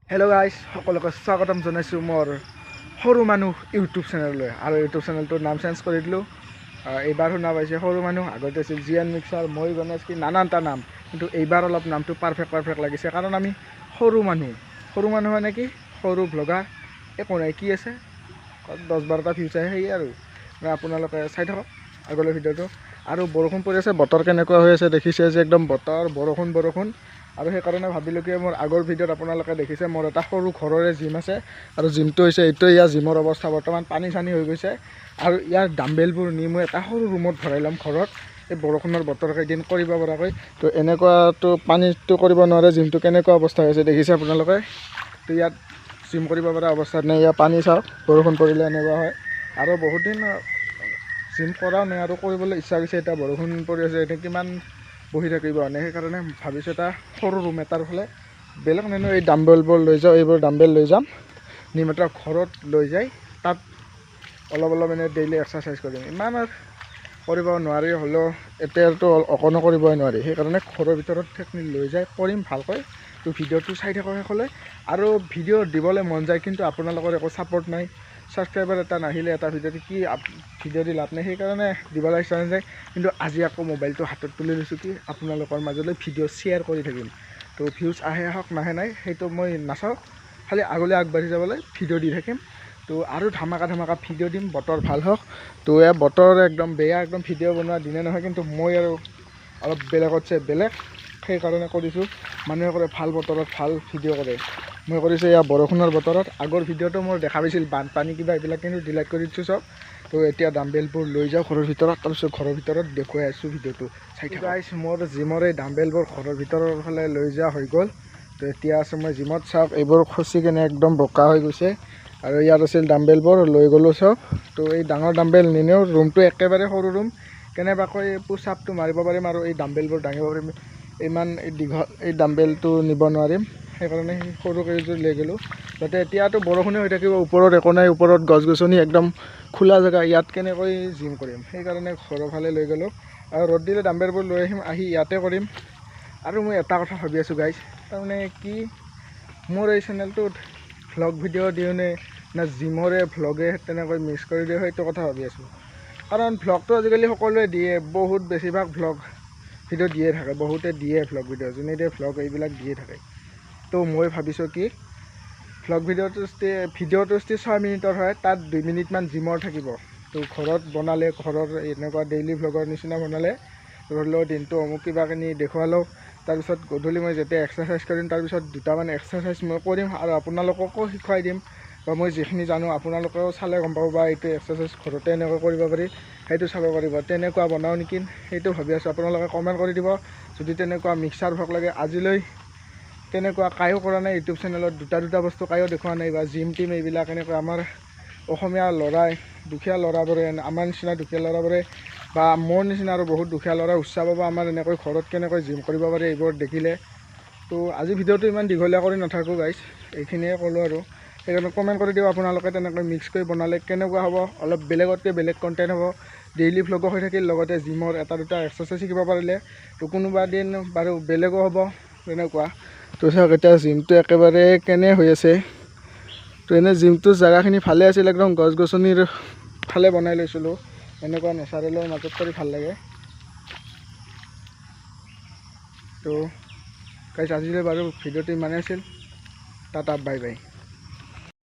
Hello' guys, সকলোকে স্বাগতম জনাইছোঁ মোৰ সৰু মানুহ ইউটিউব চেনেললৈ। আৰু ইউটিউব চেনেলটোৰ নাম চেঞ্জ কৰি দিলোঁ। এইবাৰ শুনা পাইছে সৰু মানুহ, আগতে আছিল জিয়ান মিক্সাৰ, মই গণেশ, কি নানানটা নাম। কিন্তু এইবাৰ অলপ নামটো পাৰফেক্ট লাগিছে, কাৰণ আমি সৰু মানুহ মানে কি সৰু ব্লগাৰ। একো নাই, কি আছে 10-12টা ভিউজ আহে, সেয়ে আৰু আপোনালোকে চাই থাকক আগলৈ ভিডিঅ'টো। আৰু বৰষুণ পৰি আছে, বতৰ কেনেকুৱা হৈ আছে দেখিছে যে একদম বতৰ বৰষুণ। আৰু সেইকাৰণে ভাবিলোঁ কি মোৰ আগৰ ভিডিঅ'ত আপোনালোকে দেখিছে মোৰ এটা সৰু ঘৰৰে জিম আছে, আৰু জিমটো হৈছে এইটো। ইয়াৰ জিমৰ অৱস্থা বৰ্তমান পানী হৈ গৈছে। আৰু ইয়াৰ ডাম্বেলবোৰ নি মই এটা সৰু ৰুমত ভৰাই ল'ম ঘৰত, এই বৰষুণৰ বতৰ কেইদিন কৰিব পৰাকৈ। তো এনেকুৱাতো পানীটো কৰিব নোৱাৰে, জিমটো কেনেকুৱা অৱস্থা হৈছে দেখিছে আপোনালোকে। তো ইয়াত জিম কৰিব পৰা অৱস্থাত নাই, ইয়াৰ পানী চাওক, বৰষুণ পৰিলে এনেকুৱা হয়। আৰু বহুত দিন জিম কৰাও নাই, আৰু কৰিবলৈ ইচ্ছা গৈছে। এতিয়া বৰষুণ পৰি আছে, এতিয়া কিমান বহি থাকিব এনে। সেইকাৰণে ভাবিছোঁ এটা সৰু ৰুম এটাৰ ফালে বেলেগ নেনো, এই ডাম্বেলবোৰ লৈ যাওঁ, এইবোৰ ডাম্বেল লৈ যাম, নিম এটা ঘৰত লৈ যাই তাত অলপ এনে ডেইলি এক্সাৰচাইজ কৰিম। ইমান আৰু কৰিব নোৱাৰি, হ'লেও এতিয়াতো অকণো কৰিবই নোৱাৰি। সেইকাৰণে ঘৰৰ ভিতৰত টেকনিক লৈ যাই কৰিম ভালকৈ। তো ভিডিঅ'টো চাই থাকক শেষলৈ। আৰু ভিডিঅ' দিবলৈ মন যায়, কিন্তু আপোনালোকৰ একো ছাপৰ্ট নাই। ছাবস্ক্ৰাইবাৰ এটা নাহিলে এটা ভিডিঅ'টো কি ভিডিঅ' দি লাভ নাই, সেইকাৰণে দিবলৈ ইচ্ছা নাযায়। কিন্তু আজি আকৌ মোবাইলটো হাতত তুলি লৈছোঁ কি আপোনালোকৰ মাজলৈ ভিডিঅ' শ্বেয়াৰ কৰি থাকিম। তো ভিউজ আহে আহক, নাহে নাই, সেইটো মই নাচাওঁ। খালি আগলৈ আগবাঢ়ি যাবলৈ ভিডিঅ' দি থাকিম। তো আৰু ধামাকা ভিডিঅ' দিম, বতৰ ভাল হওক। তো এয়া বতৰ একদম বেয়া, একদম ভিডিঅ' বনোৱা দিনে নহয়। কিন্তু মই আৰু অলপ বেলেগতছে বেলেগ, সেইকাৰণে কৰিছোঁ। মানুহে কৰে ভাল বতৰত ভাল ভিডিঅ' কৰে, মই কৰিছোঁ এয়া বৰষুণৰ বতৰত। আগৰ ভিডিঅ'টো মোৰ দেখা পাইছিল বানপানী কিবা এইবিলাক, কিন্তু ডিলিট কৰি দিছোঁ চব। তো এতিয়া ডাম্বেলবোৰ লৈ যাওঁ ঘৰৰ ভিতৰত, তাৰপিছত ঘৰৰ ভিতৰত দেখুৱাই আছোঁ ভিডিঅ'টো চাই থাকক। গাইছ, মোৰ জিমৰ এই ডাম্বেলবোৰ ঘৰৰ ভিতৰৰ ফালে লৈ যোৱা হৈ গ'ল। তো এতিয়া আছোঁ মই জিমত। চাওক, এইবোৰ খচি কেনে একদম বোকা হৈ গৈছে। আৰু ইয়াত আছিল ডাম্বেলবোৰ, লৈ গ'লোঁ চব। তো এই ডাঙৰ ডাম্বেল নিনেও, ৰুমটো একেবাৰে সৰু ৰুম, কেনেবাকৈ পুছ আপটো মাৰিব পাৰিম আৰু এই ডাম্বেলবোৰ দাঙিব পাৰিম। ইমান দীঘল এই ডাম্বেলটো নিব নোৱাৰিম, সেইকাৰণে সৰু কেইযোৰ লৈ গ'লোঁ। যাতে এতিয়াতো বৰষুণে হৈ থাকিব, ওপৰত একো নাই, ওপৰত গছ গছনি একদম খোলা জেগা, ইয়াত কেনেকৈ জিম কৰিম। সেইকাৰণে ঘৰৰ ফালে লৈ গ'লোঁ। আৰু ৰ'দ দিলে ডাম্বেলবোৰ লৈ আহিম, আহি ইয়াতে কৰিম। আৰু মই এটা কথা ভাবি আছোঁ গাইজ, তাৰমানে কি মোৰ এই চেনেলটোত ভ্লগ ভিডিঅ' দিওঁনে না জিমৰে ভ্লগে তেনেকৈ মিক্স কৰি দিওঁ, সেইটো কথা ভাবি আছোঁ। কাৰণ ভ্লগটো আজিকালি সকলোৱে দিয়ে, বহুত বেছিভাগ ভ্লগ ভিডিঅ' দিয়ে থাকে, বহুতে দিয়ে ভ্লগ ভিডিঅ', যোনে দিয়ে ভ্লগ এইবিলাক দিয়ে থাকে। তো মই ভাবিছোঁ কি ভ্লগ ভিডিঅ'টো 6 মিনিটৰ হয়, তাত 2 মিনিটমান জিমৰ থাকিব। তো ঘৰত বনালে, ঘৰৰ এনেকুৱা ডেইলি ভ্লগৰ নিচিনা বনালে, ধৰি লওক দিনটো অমুক কিবা কিনি দেখুৱালোঁ, তাৰপিছত গধূলি মই যেতিয়া এক্সাৰচাইজ কৰিম, তাৰপিছত 2টামান এক্সাৰচাইজ মই কৰিম আৰু আপোনালোককো শিকাই দিম। বা মই যিখিনি জানো আপোনালোকেও চালে গম পাব, বা এইটো এক্সাৰচাইজ ঘৰতে এনেকৈ কৰিব পাৰি, সেইটো চাব পাৰিব। তেনেকুৱা বনাওঁ নেকি, সেইটো ভাবি আছোঁ। আপোনালোকে কমেণ্ট কৰি দিব যদি তেনেকুৱা মিক্সাৰ ভ্লগ লাগে। আজিলৈ তেনেকুৱা কায়ো কৰা নাই ইউটিউব চেনেলত, দুটা বস্তু কায়ো দেখুওৱা নাই, বা জিম টিম এইবিলাক। এনেকৈ আমাৰ অসমীয়া ল'ৰাই, দুখীয়া ল'ৰাবোৰে, আমাৰ নিচিনা দুখীয়া ল'ৰাবোৰে, বা মোৰ নিচিনা আৰু বহুত দুখীয়া ল'ৰাই উৎসাহ পাব আমাৰ এনেকৈ ঘৰত কেনেকৈ জিম কৰিব পাৰে এইবোৰ দেখিলে। তো আজি ভিডিঅ'টো ইমান দীঘলীয়া কৰি নাথাকোঁ গাইজ, এইখিনিয়ে ক'লোঁ। আৰু সেইকাৰণে কমেণ্ট কৰি দিওঁ আপোনালোকে তেনেকৈ মিক্স কৰি বনালে কেনেকুৱা হ'ব। অলপ বেলেগতকৈ বেলেগ কণ্টেণ্ট হ'ব, ডেইলি ভ্লগো হৈ থাকিল, লগতে জিমৰ এটা দুটা এক্সাৰচাইজ শিকিব পাৰিলে। তো কোনোবা দিন বাৰু বেলেগো হ'ব তেনেকুৱা। তো চাওক, এতিয়া জিমটো একেবাৰে কেনে হৈ আছে। তো এনেই জিমটোৰ জেগাখিনি ভালে আছিল, একদম গছ গছনিৰ ফালে বনাই লৈছিলোঁ, এনেকুৱা নেচাৰেলৰ মাজত কৰি ভাল লাগে। তো গাইজ, আজিলৈ বাৰু ভিডিঅ'টো ইমানেই আছিল। Tata, bye bye.